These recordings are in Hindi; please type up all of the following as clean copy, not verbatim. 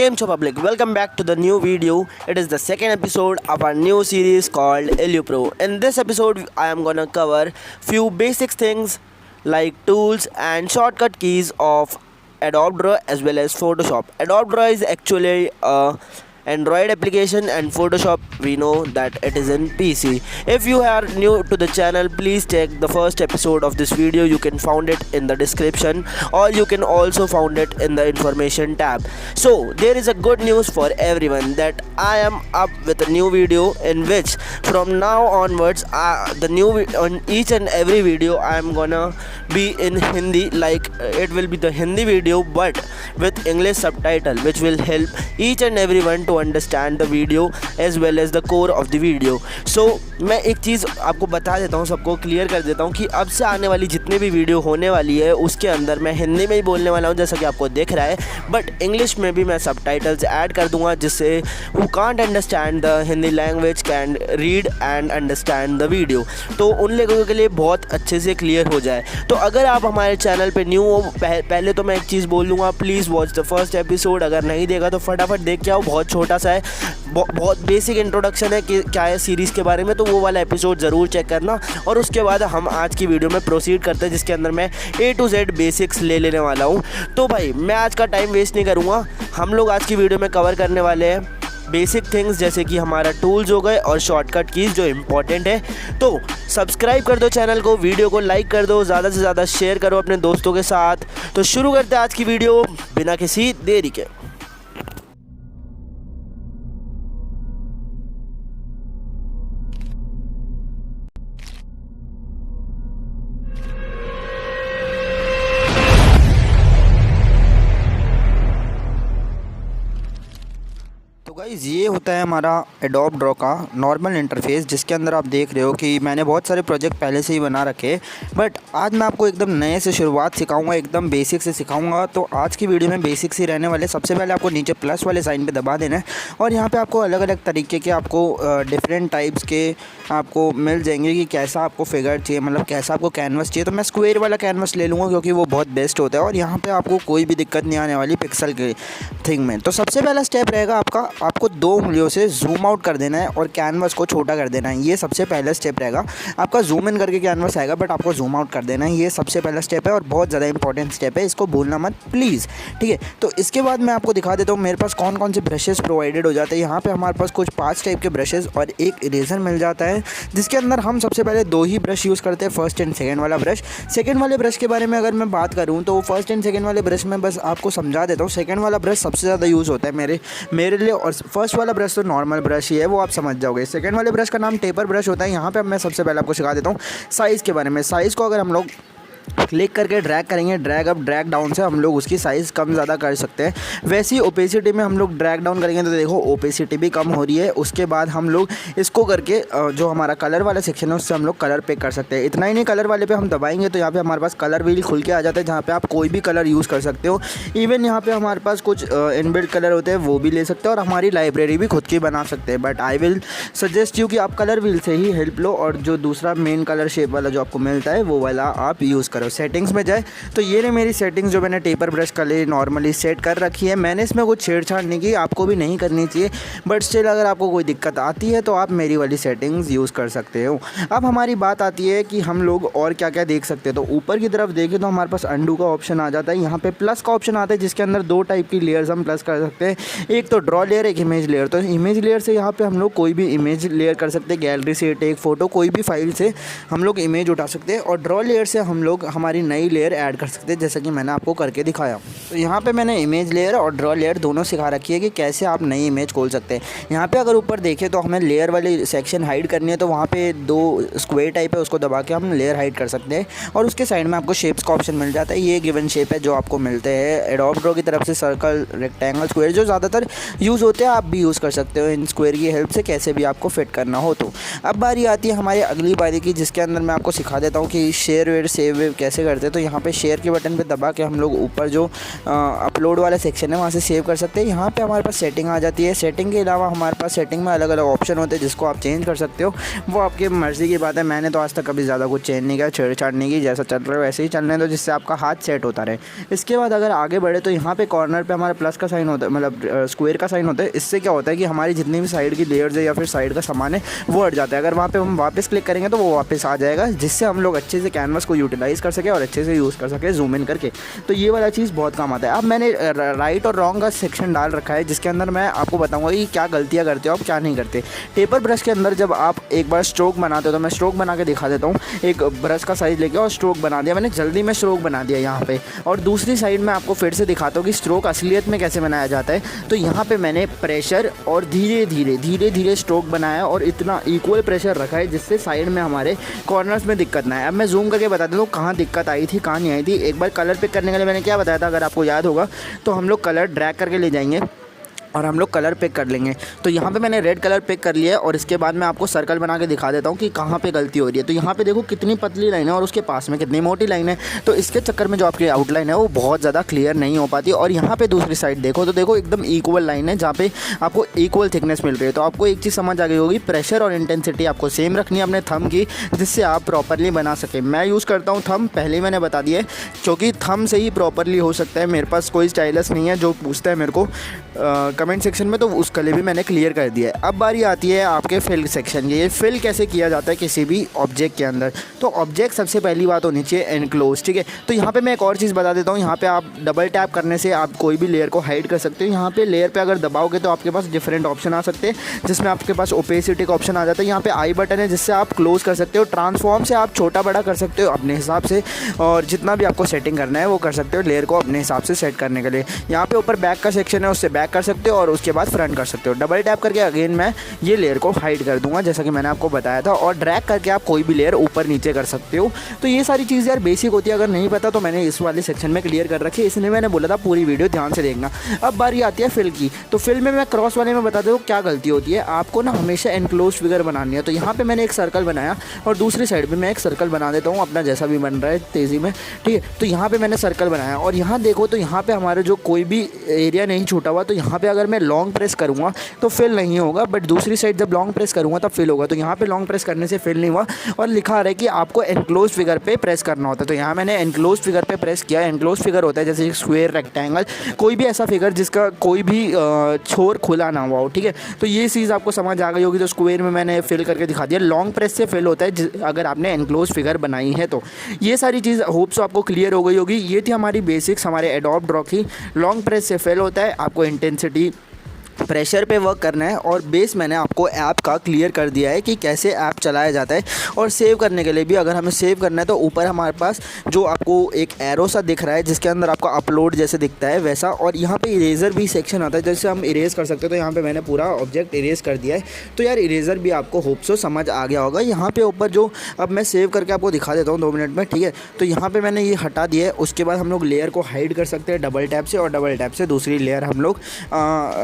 Came to public, welcome back to the new video. It is the second episode of our new series called EluPro. In this episode, I am gonna cover few basic things like tools and shortcut keys of Adobe Draw as well as Photoshop. Adobe Draw is actually a Android application and Photoshop we know that it is in PC. If you are new to the channel, please check the first episode of this video. You can find it in the description or you can also find it in the information tab. So there is a good news for everyone that I am up with a new video in which from now onwards on each and every video I am gonna be in Hindi, like it will be the Hindi video but with English subtitle, which will help each and everyone to understand the video as well as the core of the video. So मैं एक चीज़ आपको बता देता हूँ, सबको क्लियर कर देता हूँ कि अब से आने वाली जितनी भी वीडियो होने वाली है उसके अंदर मैं हिंदी में ही बोलने वाला हूँ जैसा कि आपको दिख रहा है, बट इंग्लिश में भी मैं सबटाइटल्स ऐड कर दूँगा जिससे who can't understand the Hindi language can read and understand the video, तो उन लोगों के लिए बहुत अच्छे से क्लियर हो जाए। तो अगर आप हमारे चैनल पर न्यू हो, पहले तो मैं एक चीज़ बोल दूँगा, please watch the first episode. अगर नहीं देखा तो फटाफट देख के आओ, बहुत छोटा सा है, बहुत बेसिक इंट्रोडक्शन है कि क्या है सीरीज़ के बारे में, तो वो वाला एपिसोड ज़रूर चेक करना। और उसके बाद हम आज की वीडियो में प्रोसीड करते हैं जिसके अंदर मैं A to Z बेसिक्स ले लेने वाला हूँ। तो भाई मैं आज का टाइम वेस्ट नहीं करूँगा, हम लोग आज की वीडियो में कवर करने वाले हैं बेसिक थिंग्स जैसे कि हमारा टूल्स हो गए और शॉर्टकट कीज़ जो इम्पोर्टेंट है। तो सब्सक्राइब कर दो चैनल को, वीडियो को लाइक कर दो, ज़्यादा से ज़्यादा शेयर करो अपने दोस्तों के साथ। तो शुरू करते हैं आज की वीडियो बिना किसी देरी के। तो गाइज़ ये होता है हमारा एडोब ड्रॉ का नॉर्मल इंटरफेस, जिसके अंदर आप देख रहे हो कि मैंने बहुत सारे प्रोजेक्ट पहले से ही बना रखे, बट आज मैं आपको एकदम नए से शुरुआत सिखाऊंगा, एकदम बेसिक से सिखाऊंगा। तो आज की वीडियो में बेसिक्स ही रहने वाले। सबसे पहले आपको नीचे प्लस वाले साइन पे दबा देना है और यहाँ पे आपको अलग अलग तरीके के आपको डिफरेंट टाइप्स के आपको मिल जाएंगे कि कैसा आपको फिगर चाहिए, मतलब कैसा आपको कैनवस चाहिए। तो मैं स्क्वायर वाला कैनवस ले लूँगा क्योंकि वो बहुत बेस्ट होता है और यहाँ पर आपको कोई भी दिक्कत नहीं आने वाली पिक्सल के थिंग में। तो सबसे पहला स्टेप रहेगा आपको 2 उंगलियों से जूम आउट कर देना है और कैनवस को छोटा कर देना है। ये सबसे पहला स्टेप रहेगा। आपका जूम इन करके कैनवस आएगा बट आपको जूम आउट कर देना है। ये सबसे पहला स्टेप है और बहुत ज़्यादा इंपॉर्टेंट स्टेप है, इसको भूलना मत प्लीज़, ठीक है। तो इसके बाद मैं आपको दिखा देता हूँ मेरे पास कौन कौन से ब्रशेस प्रोवाइडेड हो जाते हैं। यहाँ पे हमारे पास कुछ 5 टाइप के ब्रशेस और एक इरेजर मिल जाता है, जिसके अंदर हम सबसे पहले 2 ही ब्रश यूज़ करते हैं, फर्स्ट एंड सेकेंड वाला ब्रश। सेकेंड वाले ब्रश के बारे में अगर मैं बात करूँ तो फर्स्ट एंड सेकेंड वाले ब्रश में बस आपको समझा देता हूँ। सेकेंड वाला ब्रश सबसे ज़्यादा यूज़ होता है मेरे लिए, और फर्स्ट वाला ब्रश तो नॉर्मल ब्रश ही है, वो आप समझ जाओगे। सेकंड वाले ब्रश का नाम टेपर ब्रश होता है। यहाँ पे अब मैं सबसे पहले आपको सिखा देता हूँ साइज़ के बारे में। साइज़ को अगर हम लोग क्लिक करके ड्रैग करेंगे, ड्रैग अप ड्रैग डाउन से हम लोग उसकी साइज़ कम ज़्यादा कर सकते हैं। वैसे ही ओपेसिटी में हम लोग ड्रैग डाउन करेंगे तो देखो ओपेसिटी भी कम हो रही है। उसके बाद हम लोग इसको करके जो हमारा कलर वाला सेक्शन है उससे हम लोग कलर पे कर सकते हैं। इतना ही नहीं, कलर वाले पे हम दबाएंगे तो यहाँ पे हमारे पास कलर व्हील खुल के आ जाता है जहाँ पे आप कोई भी कलर यूज़ कर सकते हो। इवन यहाँ पे हमारे पास कुछ इनबिल्ट कलर होते हैं, वो भी ले सकते हो और हमारी लाइब्रेरी भी खुद की बना सकते हैं। But I will suggest you कि आप कलर व्हील से ही हेल्प लो और जो दूसरा मेन कलर शेप वाला जो आपको मिलता है वो वाला आप यूज़ करो। सेटिंग्स में जाए तो ये मेरी सेटिंग्स जो मैंने टेपर ब्रश के लिए नॉर्मली सेट कर रखी है। मैंने इसमें कुछ छेड़छाड़ नहीं की, आपको भी नहीं करनी चाहिए, बट स्टिल अगर आपको कोई दिक्कत आती है तो आप मेरी वाली सेटिंग्स यूज़ कर सकते हो। अब हमारी बात आती है कि हम लोग और क्या क्या देख सकते हैं। तो ऊपर की तरफ देखें तो हमारे पास अंडू का ऑप्शन आ जाता है। यहाँ पे प्लस का ऑप्शन आता है जिसके अंदर 2 टाइप की लेयर्स हम प्लस कर सकते हैं, एक तो ड्रॉ लेयर, एक इमेज लेयर। तो इमेज लेयर से यहाँ पे हम लोग कोई भी इमेज लेयर कर सकते हैं, गैलरी से टेक फोटो कोई भी फाइल से हम लोग इमेज उठा सकते हैं। और ड्रॉ लेयर से हम लोग हमारी नई लेयर ऐड कर सकते हैं जैसा कि मैंने आपको करके दिखाया। तो यहाँ पे मैंने इमेज लेयर और ड्रॉ लेयर दोनों सिखा रखी है कि कैसे आप नई इमेज खोल सकते हैं। यहाँ पे अगर ऊपर देखें तो हमें लेयर वाली सेक्शन हाइड करनी है तो वहाँ पे 2 स्क्वायर टाइप है, उसको दबा के हम लेयर हाइड कर सकते हैं। और उसके साइड में आपको शेप्स का ऑप्शन मिल जाता है। ये गिवन शेप है जो आपको मिलते हैं एडोब ड्रॉ की तरफ से, सर्कल, रेक्टेंगल, स्क्वायर जो ज़्यादातर यूज़ होते हैं, आप भी यूज़ कर सकते हो इन स्क्वायर की हेल्प से कैसे भी आपको फिट करना हो। तो अब बारी आती है हमारी अगली बारी की, जिसके अंदर मैं आपको सिखा देता हूँ कि शेयर वेयर सेव वेव कैसे करते हैं, तो यहाँ पे शेयर के बटन पे दबा के हम लोग ऊपर जो अपलोड वाला सेक्शन है वहाँ से सेव कर सकते हैं। यहाँ पे हमारे पास सेटिंग आ जाती है। सेटिंग के अलावा हमारे पास सेटिंग में अलग अलग ऑप्शन होते हैं जिसको आप चेंज कर सकते हो, वो आपकी मर्ज़ी की बात है। मैंने तो आज तक कभी ज़्यादा कुछ चेंज नहीं किया, छेड़छाड़ नहीं की, जैसा चल रहा है वैसे ही चलने दो, जिससे आपका हाथ सेट होता रहे। इसके बाद अगर आगे बढ़े तो यहाँ पे कॉर्नर पे हमारा प्लस का साइन होता है, मतलब स्क्वायर का साइन होता है। इससे क्या होता है कि हमारी जितनी भी साइड की लेयर्स है या फिर साइड का सामान है वो हट जाता है। अगर वहाँ पे हम वापस क्लिक करेंगे तो वो वापस आ जाएगा, जिससे हम लोग अच्छे से कैनवास को यूटिलाइज़ कर सके और अच्छे से यूज़ कर सके जूम इन करके। तो ये वाला चीज़ बहुत काम आता है। अब मैंने राइट और रॉन्ग का सेक्शन डाल रखा है, जिसके अंदर मैं आपको बताऊँगा कि क्या गलतियाँ करते हो आप, क्या नहीं करते। टेपर ब्रश के अंदर जब आप एक बार स्ट्रोक बनाते हो, तो मैं स्ट्रोक बना के दिखा देता हूँ। एक ब्रश का साइज़ लेके और स्ट्रोक बना दिया मैंने, जल्दी में स्ट्रोक बना दिया यहाँ पे। और दूसरी साइड में आपको फिर से दिखाता हूँ कि स्ट्रोक असलियत में कैसे बनाया जाता है। तो यहाँ पे मैंने प्रेशर और धीरे धीरे स्ट्रोक बनाया और इतना इक्वल प्रेशर रखा है जिससे साइड में हमारे कॉर्नर्स में दिक्कत ना आए। अब मैं जूम करके बता देता हूँ कहाँ दिक्कत आई थी, कहाँ नहीं आई थी। एक बार कलर पिक करने के लिए मैंने क्या बताया था, अगर आपको याद होगा तो हम लोग कलर ड्रैग करके ले जाएंगे और हम लोग कलर पिक कर लेंगे। तो यहाँ पे मैंने रेड कलर पिक कर लिया है और इसके बाद मैं आपको सर्कल बना के दिखा देता हूँ कि कहाँ पे गलती हो रही है। तो यहाँ पे देखो कितनी पतली लाइन है और उसके पास में कितनी मोटी लाइन है, तो इसके चक्कर में जो आपकी आउटलाइन है वो बहुत ज़्यादा क्लियर नहीं हो पाती। और यहाँ पे दूसरी साइड देखो तो देखो एकदम इक्वल लाइन है जहाँ पे आपको इक्वल थिकनेस मिल रही है। तो आपको एक चीज़ समझ आ गई होगी, प्रेशर और इंटेंसिटी आपको सेम रखनी है अपने थंब की, जिससे आप प्रॉपरली बना सके। मैं यूज़ करता हूँ थंब, पहले ही मैंने बता दिया है, क्योंकि थंब से ही प्रॉपरली हो सकता है। मेरे पास कोई स्टाइलस नहीं है जो पूछता है मेरे को कमेंट सेक्शन में, तो उसके लिए भी मैंने क्लियर कर दिया है। अब बारी आती है आपके फिल सेक्शन की। ये फिल कैसे किया जाता है किसी भी ऑब्जेक्ट के अंदर। तो ऑब्जेक्ट सबसे पहली बात होनी चाहिए एनक्लोज, ठीक है। तो यहाँ पे मैं एक और चीज़ बता देता हूँ, यहाँ पे आप डबल टैप करने से आप कोई भी लेयर को हाइड कर सकते हो। यहाँ पे लेयर पे अगर दबाओगे तो आपके पास डिफरेंट ऑप्शन आ सकते हैं, जिसमें आपके पास ओपेसिटी का ऑप्शन आ जाता है। यहाँ पे आई बटन है जिससे आप क्लोज कर सकते हो। ट्रांसफॉर्म से आप छोटा बड़ा कर सकते हो अपने हिसाब से, और जितना भी आपको सेटिंग करना है वो कर सकते हो लेयर को अपने हिसाब से सेट करने के लिए। यहाँ पे ऊपर बैक का सेक्शन है, उससे बैक कर सकते हो और उसके बाद फ्रंट कर सकते हो। डबल टैप करके अगेन मैं ये लेयर को हाइड कर दूंगा जैसा कि मैंने आपको बताया था, और ड्रैग करके आप कोई भी लेयर ऊपर नीचे कर सकते हो। तो ये सारी चीज़ यार बेसिक होती है, अगर नहीं पता तो मैंने इस वाले सेक्शन में क्लियर कर रखी है, इसलिए मैंने बोला था पूरी वीडियो ध्यान से देखना। अब बारी आती है फिल की। तो फिल में मैं क्रॉस वाले में बता दूँ क्या गलती होती है। आपको ना हमेशा एनक्लोज फिगर बनानी है। तो यहाँ पर मैंने एक सर्कल बनाया और दूसरी साइड पर मैं एक सर्कल बना देता हूँ अपना, जैसा भी बन रहा है तेज़ी में, ठीक है। तो यहाँ पर मैंने सर्कल बनाया और यहाँ देखो तो यहाँ पर हमारा जो कोई भी एरिया नहीं छूटा हुआ। तो यहाँ पर अगर मैं लॉन्ग प्रेस करूँगा तो फिल नहीं होगा, बट दूसरी साइड जब लॉन्ग प्रेस करूँगा तब फिल होगा। तो यहाँ पे लॉन्ग प्रेस करने से फिल नहीं हुआ और लिखा आ रहा है कि आपको एनक्लोज फिगर पे प्रेस करना होता है। तो यहाँ मैंने एनक्लोज फिगर पे प्रेस किया। एनक्लोज फिगर होता है जैसे स्क्वायर, रेक्टेंगल, कोई भी ऐसा फिगर जिसका कोई भी छोर खुला ना हुआ हो, ठीक है। तो ये चीज़ आपको समझ आ गई होगी। तो स्क्वायर में मैंने फिल करके दिखा दिया। लॉन्ग प्रेस से फिल होता है अगर आपने एनक्लोज फिगर बनाई है तो। ये सारी चीज़ होप सो आपको क्लियर हो गई होगी। ये थी हमारी बेसिक्स हमारे एडोब ड्रॉ की। लॉन्ग प्रेस से फिल होता है, आपको इंटेंसिटी प्रेशर पे वर्क करना है, और बेस मैंने आपको ऐप का क्लियर कर दिया है कि कैसे ऐप चलाया जाता है। और सेव करने के लिए भी अगर हमें सेव करना है तो ऊपर हमारे पास जो आपको एक एरो सा दिख रहा है जिसके अंदर आपको अपलोड जैसे दिखता है वैसा, और यहाँ पे इरेज़र भी सेक्शन आता है जैसे हम इरेज़ कर सकते हैं। तो यहाँ पे मैंने पूरा ऑब्जेक्ट इरेज़ कर दिया है। तो यार इरेज़र भी आपको होप सो समझ आ गया होगा। यहाँ पे ऊपर जो अब मैं सेव करके आपको दिखा देता हूँ 2 मिनट में, ठीक है। तो यहाँ पर मैंने ये हटा दिया है। उसके बाद हम लोग लेयर को हाइड कर सकते हैं डबल टैप से, और डबल टैप से दूसरी लेयर हम लोग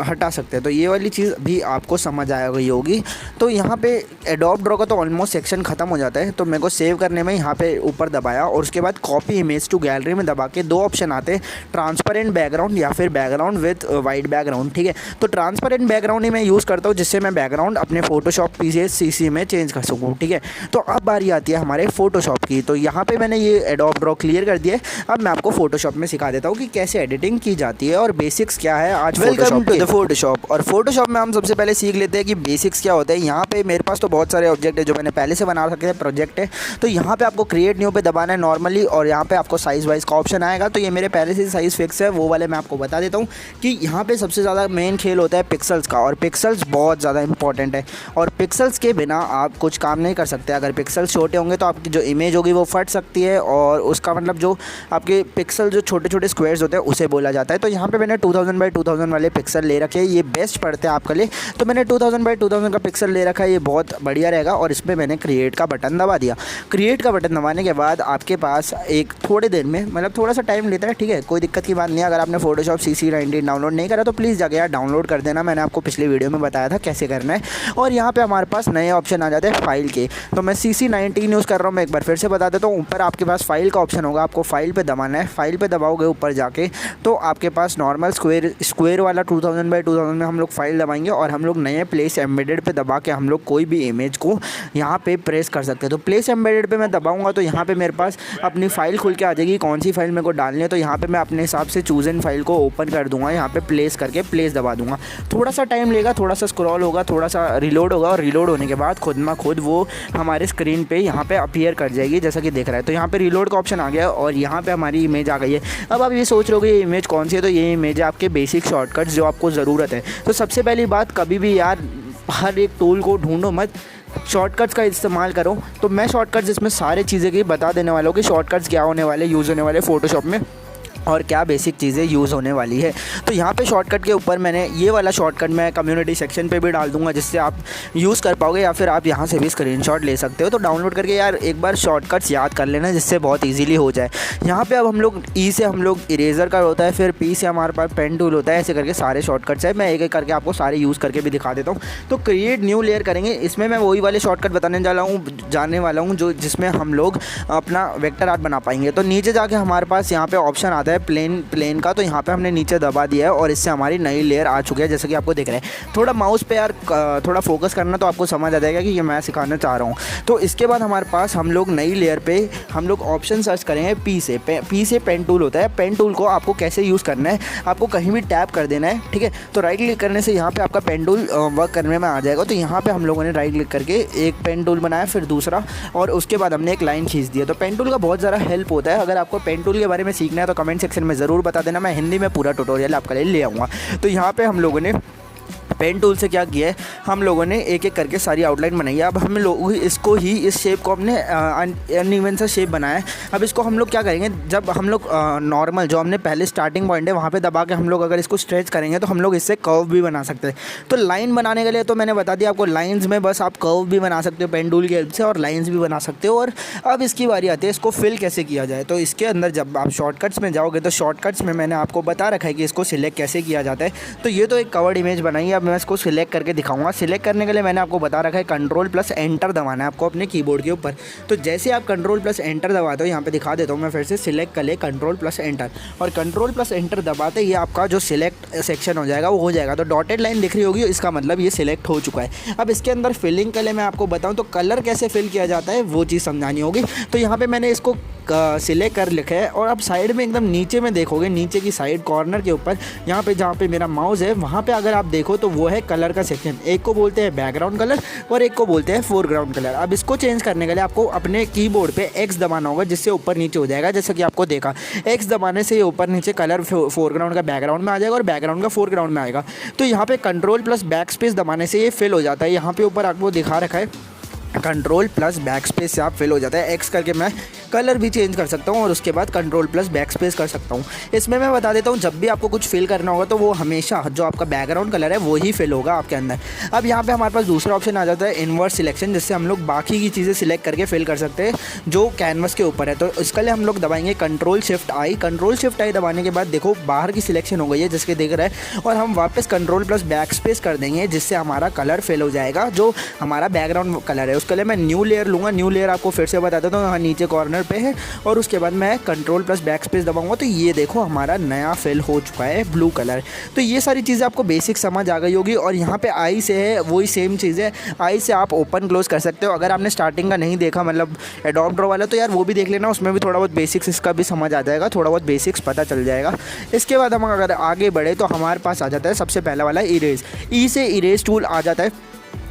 हटा सकते हैं। तो ये वाली चीज़ भी आपको समझ आ गई होगी। तो यहाँ पे एडोब ड्रॉ का तो ऑलमोस्ट सेक्शन खत्म हो जाता है। तो मेरे को सेव करने में यहाँ पे ऊपर दबाया और उसके बाद कॉपी इमेज टू गैलरी में दबा के 2 ऑप्शन आते हैं, ट्रांसपेरेंट बैकग्राउंड या फिर बैकग्राउंड विद वाइट बैकग्राउंड, ठीक है। तो ट्रांसपेरेंट बैकग्राउंड ही मैं यूज़ करता हूँ जिससे मैं बैकग्राउंड अपने फोटोशॉप CC में चेंज कर सकूँ, ठीक है। तो अब बारी आती है हमारे फोटोशॉप की। तो यहाँ पर मैंने ये एडोब ड्रॉ क्लियर कर दिया है। अब मैं आपको फोटोशॉप में सिखा देता हूँ कि कैसे एडिटिंग की जाती है और बेसिक्स क्या है आज। Welcome to the Photoshop. और फोटोशॉप में हम सबसे पहले सीख लेते हैं कि बेसिक्स क्या होता है। यहाँ पे मेरे पास तो बहुत सारे ऑब्जेक्ट है जो मैंने पहले से बना रखे हैं, प्रोजेक्ट है। तो यहाँ पे आपको क्रिएट न्यू पे दबाना है नॉर्मली, और यहाँ पे आपको साइज़ वाइज का ऑप्शन आएगा। तो ये मेरे पहले से साइज़ फिक्स है, वो वाले मैं आपको बता देता हूँ कि यहाँ पे सबसे ज़्यादा मेन खेल होता है पिक्सल्स का, और पिक्सल्स बहुत ज़्यादा इंपॉर्टेंट है। और पिक्सल्स के बिना आप कुछ काम नहीं कर सकते। अगर पिक्सल्स छोटे होंगे तो आपकी जो इमेज होगी वो फट सकती है, और उसका मतलब जो आपके पिक्सल जो छोटे छोटे स्क्वायर्स होते हैं उसे बोला जाता है। तो यहाँ पे मैंने 2000 बाई 2000 वाले पिक्सल ले रखे हैं। ये बेस्ट पड़ते हैं आपके लिए। तो मैंने 2000x2000 का पिक्सल ले रखा है, ये बहुत बढ़िया रहेगा। और इस पर मैंने क्रिएट का बटन दबा दिया। क्रिएट का बटन दबाने के बाद आपके पास एक थोड़ी देर में, मतलब थोड़ा सा टाइम लेता है, ठीक है, कोई दिक्कत की बात नहीं है। अगर आपने फोटोशॉप CC19 डाउनलोड नहीं करा तो प्लीज़ जाके यार डाउनलोड कर देना, मैंने आपको पिछले वीडियो में बताया था कैसे करना है। और यहाँ पे हमारे पास नए ऑप्शन आ जाते हैं फाइल के। तो मैं CC19 यूज़ कर रहा हूँ, मैं एक बार फिर से बता देता हूँ। ऊपर आपके पास फाइल का ऑप्शन होगा, आपको फाइल पे दबाना है। फाइल पे दबाओगे ऊपर जाके तो आपके पास नॉर्मल स्क्वायर वाला 2000x2000 में हम लोग फाइल दबाएंगे और हम लोग नए प्लेस एम्बेडेड पे दबा के हम लोग कोई भी इमेज को यहाँ पे प्रेस कर सकते हैं। तो प्लेस एम्बेडेड पे मैं दबाऊंगा तो यहाँ पे मेरे पास अपनी फ़ाइल खुल के आ जाएगी, कौन सी फाइल मेरे को डालनी है। तो यहाँ पे मैं अपने हिसाब से चूज़ एन फाइल को ओपन कर दूँगा, यहाँ पे प्लेस करके प्लेस दबा दूँगा। थोड़ा सा टाइम लेगा, थोड़ा सा स्क्रॉल होगा, थोड़ा सा रिलोड होगा और रिलोड होने के बाद खुद में खुद वो हमारे स्क्रीन पे यहाँ पे अपीयर कर जाएगी, जैसा कि दिख रहा है। तो यहाँ पे रिलोड का ऑप्शन आ गया और यहाँ पे हमारी इमेज आ गई है। अब आप ये सोच रहे हो कि ये इमेज कौन सी है, तो ये इमेज है आपके बेसिक शॉर्टकट्स जो आपको ज़रूरत है। तो सबसे पहली बात, कभी भी यार हर एक टूल को ढूंढो मत, शॉर्टकट्स का इस्तेमाल करो। तो मैं शॉर्टकट्स इसमें सारी चीज़ें की बता देने वाला हूँ कि शॉर्टकट्स क्या होने वाले, यूज़ होने वाले फ़ोटोशॉप में और क्या बेसिक चीज़ें यूज़ होने वाली है। तो यहाँ पे शॉर्टकट के ऊपर मैंने ये वाला शॉर्टकट मैं कम्युनिटी सेक्शन पे भी डाल दूँगा, जिससे आप यूज़ कर पाओगे, या फिर आप यहाँ से भी स्क्रीनशॉट ले सकते हो। तो डाउनलोड करके यार एक बार शॉर्टकट्स याद कर लेना, जिससे बहुत ईजीली हो जाए। यहाँ पे अब हम लोग ई से हम लोग इरेज़र का होता है, फिर पी से हमारे पास पेन टूल होता है, ऐसे करके सारे शॉर्टकट्स है। मैं एक एक करके आपको सारे यूज़ करके भी दिखा देता हूँ। तो क्रिएट न्यू लेयर करेंगे, इसमें मैं वही वाले शॉर्टकट बताने जाने वाला हूँ जो जिसमें हम लोग अपना वेक्टर आर्ट बना पाएंगे। तो नीचे जाके हमारे पास यहाँ पे ऑप्शन आता है प्लेन का, तो यहाँ पे हमने नीचे दबा दिया है और इससे हमारी नई लेयर आ चुकी है, जैसा कि आपको दिख रहा है। थोड़ा माउस पे यार थोड़ा फोकस करना तो आपको समझ आ जाएगा कि ये मैं सिखाना चाह रहा हूँ। तो इसके बाद हमारे पास हम लोग नई लेयर पे हम लोग ऑप्शन सर्च करेंगे पी से पेन टूल होता है। पेन टूल को आपको कैसे यूज़ करना है, आपको कहीं भी टैप कर देना है, ठीक है। तो राइट क्लिक करने से यहाँ पे आपका पेन टूल वर्क करने में आ जाएगा। तो यहाँ पे हम लोगों ने राइट क्लिक करके एक पेन टूल बनाया, फिर दूसरा, और उसके बाद हमने एक लाइन खींच दिया। तो पेन टूल का बहुत ज़्यादा हेल्प होता है। अगर आपको पेन टूल के बारे में सीखना है तो कमेंट सेक्शन में ज़रूर बता देना, मैं हिंदी में पूरा ट्यूटोरियल आपके लिए ले आऊँगा। तो यहाँ पे हम लोगों ने पेन टूल से क्या किया है, हम लोगों ने एक एक करके सारी आउटलाइन बनाई है। अब हम लोग इसको ही, इस शेप को हमने अनइवन सा शेप बनाया है। अब इसको हम लोग क्या करेंगे, जब हम लोग नॉर्मल जो हमने पहले स्टार्टिंग पॉइंट है वहाँ पे दबा के हम लोग अगर इसको स्ट्रेच करेंगे तो हम लोग इससे कर्व भी बना सकते हैं। तो लाइन बनाने के लिए तो मैंने बता दिया आपको, लाइन्स में बस आप कर्व भी बना सकते हो पेन टूल की हेल्प से, और लाइन्स भी बना सकते हो। और अब इसकी बारी आती है इसको फिल कैसे किया जाए। तो इसके अंदर जब आप शॉर्टकट्स में जाओगे तो शॉर्टकट्स में मैंने आपको बता रखा है कि इसको सिलेक्ट कैसे किया जाता है। तो ये तो एक कवर्ड इमेज बनाई है, अब मैं इसको सिलेक्ट करके दिखाऊंगा। सिलेक्ट करने के लिए मैंने आपको बता रखा है Ctrl+Enter दबाना है आपको अपने कीबोर्ड के ऊपर। तो जैसे आप Ctrl+Enter दबाते हो, यहाँ पे दिखा देता हूँ मैं फिर से, सिलेक्ट कर ले Ctrl+Enter, और Ctrl+Enter दबाते ही आपका जो सिलेक्ट सेक्शन हो जाएगा वो हो जाएगा। तो डॉटेड लाइन दिख रही होगी, इसका मतलब ये सिलेक्ट हो चुका है। अब इसके अंदर फिलिंग के लिए मैं आपको बताऊँ तो कलर कैसे फिल किया जाता है वो चीज़ समझानी होगी। तो यहाँ पर मैंने इसको सिलेक्ट कर लिखा है, और अब साइड में एकदम नीचे में देखोगे, नीचे की साइड कॉर्नर के ऊपर यहाँ पे जहाँ पे मेरा माउस है वहाँ पे अगर आप देखो तो वो है कलर का सेक्शन। एक को बोलते हैं बैकग्राउंड कलर और एक को बोलते हैं फोरग्राउंड कलर। अब इसको चेंज करने के लिए आपको अपने कीबोर्ड पे X दबाना होगा, जिससे ऊपर नीचे हो जाएगा, जैसा कि आपको देखा। X दबाने से ये ऊपर नीचे कलर फोरग्राउंड का बैकग्राउंड में आ जाएगा और बैकग्राउंड का फोरग्राउंड में आएगा। तो यहाँ पे Ctrl+Backspace दबाने से ये फिल हो जाता है। यहाँ पे ऊपर आपको दिखा रखा है Ctrl+Backspace से आप फिल हो जाता है। X करके मैं कलर भी चेंज कर सकता हूँ और उसके बाद Ctrl+Backspace कर सकता हूँ। इसमें मैं बता देता हूँ, जब भी आपको कुछ फिल करना होगा तो वो हमेशा जो आपका बैकग्राउंड कलर है वो ही फिल होगा आपके अंदर। अब यहाँ पे हमारे पास दूसरा ऑप्शन आ जाता है इन्वर्स सिलेक्शन, जिससे हम लोग बाकी की चीज़ें सिलेक्ट करके फिल कर सकते हैं जो कैनवस के ऊपर है। तो इसके लिए हम लोग दबाएंगे Ctrl+Shift+I। Ctrl+Shift+I दबाने के बाद देखो बाहर की सिलेक्शन हो गई है, जिसके देख रहा है, और हम वापस Ctrl+Backspace कर देंगे, जिससे हमारा कलर फिल हो जाएगा जो हमारा बैकग्राउंड कलर है। उसके लिए मैं न्यू लेयर लूँगा। न्यू लेयर आपको फिर से बता देता हूँ, यहाँ नीचे कॉर्नर पे है, और उसके बाद मैं Ctrl+Backspace दबाऊंगा तो ये देखो हमारा नया फिल हो चुका है ब्लू कलर। तो ये सारी चीज़ें आपको बेसिक समझ आ गई होगी। और यहाँ पे आई से है वही सेम चीज़ है, आई से आप ओपन क्लोज कर सकते हो। अगर आपने स्टार्टिंग का नहीं देखा, मतलब एडोब ड्रॉ वाला, तो यार वो भी देख लेना, उसमें भी थोड़ा बहुत बेसिक्स इसका भी समझ आ जाएगा, थोड़ा बहुत बेसिक्स पता चल जाएगा। इसके बाद हम अगर आगे बढ़े तो हमारे पास आ जाता है सबसे पहला वाला इरेज। ई से इरेज टूल आ जाता है।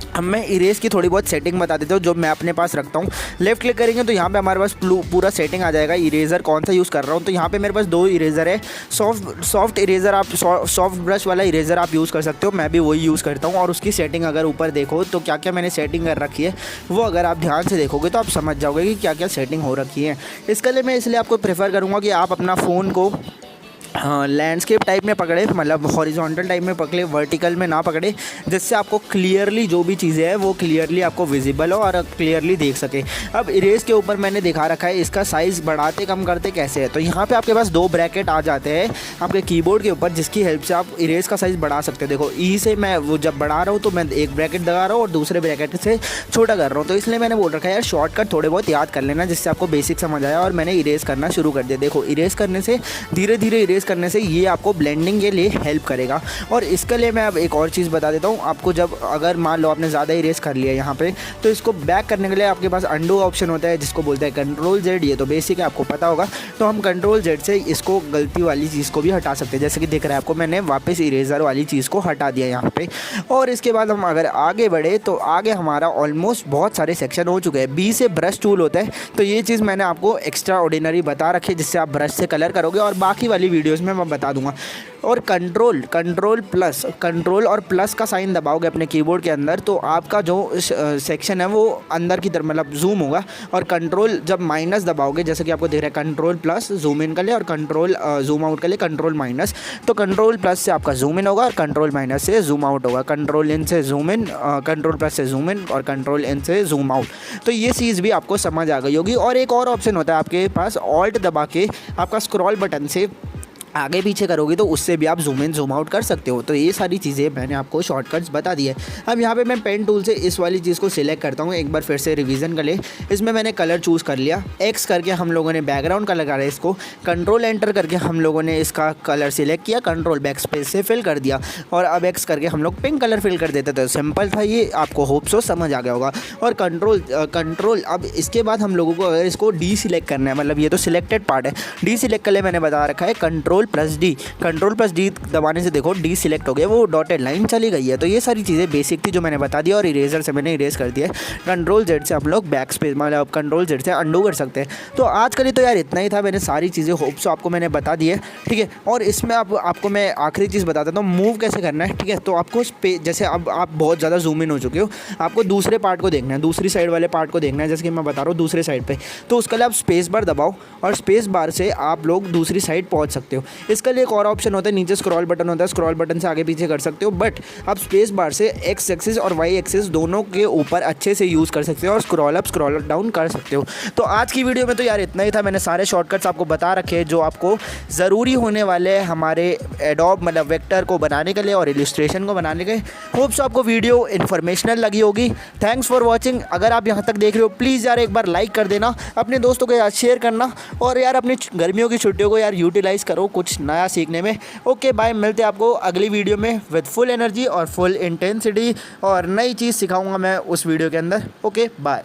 अब मैं इरेज की थोड़ी बहुत सेटिंग बता देता हूँ जो मैं अपने पास रखता हूँ। लेफ्ट क्लिक करेंगे तो यहाँ पे हमारे पास पूरा सेटिंग आ जाएगा। इरेज़र कौन सा यूज़ कर रहा हूँ, तो यहाँ पे मेरे पास दो इरेज़र है। सॉफ्ट इरेज़र, आप सॉफ्ट ब्रश वाला इरेज़र आप यूज़ कर सकते हो, मैं भी वही यूज़ करता हूँ। और उसकी सेटिंग अगर ऊपर देखो तो क्या क्या मैंने सेटिंग कर रखी है वो अगर आप ध्यान से देखोगे तो आप समझ जाओगे कि क्या क्या सेटिंग हो रखी है। इसके लिए मैं इसलिए आपको प्रेफर करूँगा कि आप अपना फ़ोन को लैंडस्केप टाइप में पकड़े, मतलब हॉरिजॉन्टल टाइप में पकड़े, वर्टिकल में ना पकड़े, जिससे आपको क्लियरली जो भी चीज़ें हैं वो क्लियरली आपको विजिबल हो और क्लियरली देख सके। अब इरेज के ऊपर मैंने दिखा रखा है इसका साइज़ बढ़ाते कम करते कैसे है। तो यहाँ पे आपके पास 2 ब्रैकेट आ जाते हैं आपके कीबोर्ड के ऊपर, जिसकी हेल्प से आप इरेज का साइज़ बढ़ा सकते हो। देखो ई से मैं वो जब बढ़ा रहा हूँ तो मैं एक ब्रैकेट दबा रहा हूँ और दूसरे ब्रैकेट से छोटा कर रहा हूँ। तो इसलिए मैंने बोल रखा है यार शॉर्टकट थोड़े बहुत याद कर लेना, जिससे आपको बेसिक समझ आया। और मैंने इरेज करना शुरू कर दिया। देखो इरेज करने से, धीरे धीरे इरेज करने से ये आपको ब्लेंडिंग के लिए हेल्प करेगा। और इसके लिए मैं अब एक और चीज़ बता देता हूँ आपको। जब अगर मान लो आपने ज़्यादा इरेज कर लिया यहाँ पे, तो इसको बैक करने के लिए आपके पास अंडू ऑप्शन होता है, जिसको बोलते हैं कंट्रोल जेड। ये तो बेसिक है, आपको पता होगा। तो हम कंट्रोल जेड से इसको गलती वाली चीज़ को भी हटा सकते हैं। जैसे कि दिख रहा है आपको, मैंने वापस इरेजर वाली चीज़ को हटा दिया यहाँ पे। और इसके बाद हम अगर आगे बढ़े तो आगे हमारा ऑलमोस्ट बहुत सारे सेक्शन हो चुके हैं। बी से ब्रश टूल होता है, तो ये चीज़ मैंने आपको एक्स्ट्रा ऑर्डिनरी बता रखी है, जिससे आप ब्रश से कलर करोगे। और बाकी वाली वीडियोज़ में मैं बता दूँगा। और कंट्रोल और प्लस का साइन दबाओगे अपने कीबोर्ड के अंदर, तो आपका जो सेक्शन है वो अंदर की तरफ मतलब जूम होगा। और कंट्रोल जब माइनस दबाओगे, जैसे कि आपको दिख रहा है कंट्रोल प्लस जूम इन कर ले और कंट्रोल जूम आउट कर ले, कंट्रोल माइनस। तो कंट्रोल प्लस से आपका जूम इन होगा और कंट्रोल माइनस से जूम आउट होगा। कंट्रोल इन से जूम इन, कंट्रोल प्लस से जूम इन और कंट्रोल इन से जूम आउट। तो ये चीज़ भी आपको समझ आ गई होगी। और एक और ऑप्शन होता है आपके पास, ऑल्ट दबा के आपका स्क्रॉल बटन से आगे पीछे करोगे तो उससे भी आप जूम इन जूम आउट कर सकते हो। तो ये सारी चीज़ें मैंने आपको शॉर्टकट्स बता दी है। अब यहाँ पे मैं पेन टूल से इस वाली चीज़ को सिलेक्ट करता हूँ। एक बार फिर से रिवीजन कर ले। इसमें मैंने कलर चूज़ कर लिया, एक्स करके हम लोगों ने बैकग्राउंड कलर करा है इसको, कंट्रोल एंटर करके हम लोगों ने इसका कलर सिलेक्ट किया, कंट्रोल बैक स्पेस से फिल कर दिया और अब एक्स करके हम लोग पिंक कलर फिल कर देते थे। सिंपल था ये, आपको होप सो समझ आ गया होगा। और कंट्रोल अब इसके बाद हम लोगों को अगर इसको डी सिलेक्ट करना है, मतलब ये तो सिलेक्टेड पार्ट है, डी सिलेक्ट कर ले मैंने बता रखा है कंट्रोल प्लस डी दबाने से देखो डी सिलेक्ट हो गया, वो डॉटेड लाइन चली गई है। तो ये सारी चीज़ें बेसिक थी जो मैंने बता दी और इरेजर से मैंने इरेज कर दिया है। कंट्रोल जेड से हम लोग बैक स्पेस मतलब कंट्रोल जेड से अंडू कर सकते हैं। तो आज के लिए तो यार इतना ही था, मैंने सारी चीज़ें होप सो आपको मैंने बता दी है, ठीक है। और इसमें आपको मैं आखिरी चीज़ बता देता हूँ, मूव कैसे करना है, ठीक है। तो आपको जैसे अब आप बहुत ज़्यादा जूम इन हो चुके हो, आपको दूसरे पार्ट को देखना है, दूसरी साइड वाले पार्ट को देखना है, जैसे कि मैं बता रहा हूँ दूसरे साइड पर। तो उसके लिए आप स्पेस बार दबाओ और स्पेस बार से आप लोग दूसरी साइड पहुँच सकते हो। इसके लिए एक और ऑप्शन होता है, नीचे स्क्रॉल बटन होता है, स्क्रॉल बटन से आगे पीछे कर सकते हो। बट आप स्पेस बार से एक्स एक्सिस और वाई एक्सिस दोनों के ऊपर अच्छे से यूज़ कर सकते हो और स्क्रॉल अप स्क्रॉल डाउन कर सकते हो। तो आज की वीडियो में तो यार इतना ही था। मैंने सारे शॉर्टकट्स आपको बता रखे हैं जो आपको ज़रूरी होने वाले हैं हमारे एडोब मतलब वेक्टर को बनाने के लिए और इलस्ट्रेशन को बनाने के लिए। होप सो आपको वीडियो इन्फॉर्मेशनल लगी होगी। Thanks for watching. अगर आप यहाँ तक देख रहे हो प्लीज़ यार एक बार लाइक कर देना, अपने दोस्तों के साथ शेयर करना और यार अपनी गर्मियों की छुट्टियों को यार यूटिलाइज़ करो कुछ नया सीखने में। ओके बाय, मिलते हैं आपको अगली वीडियो में विद फुल एनर्जी और फुल इंटेंसिटी और नई चीज़ सिखाऊंगा मैं उस वीडियो के अंदर। Okay bye.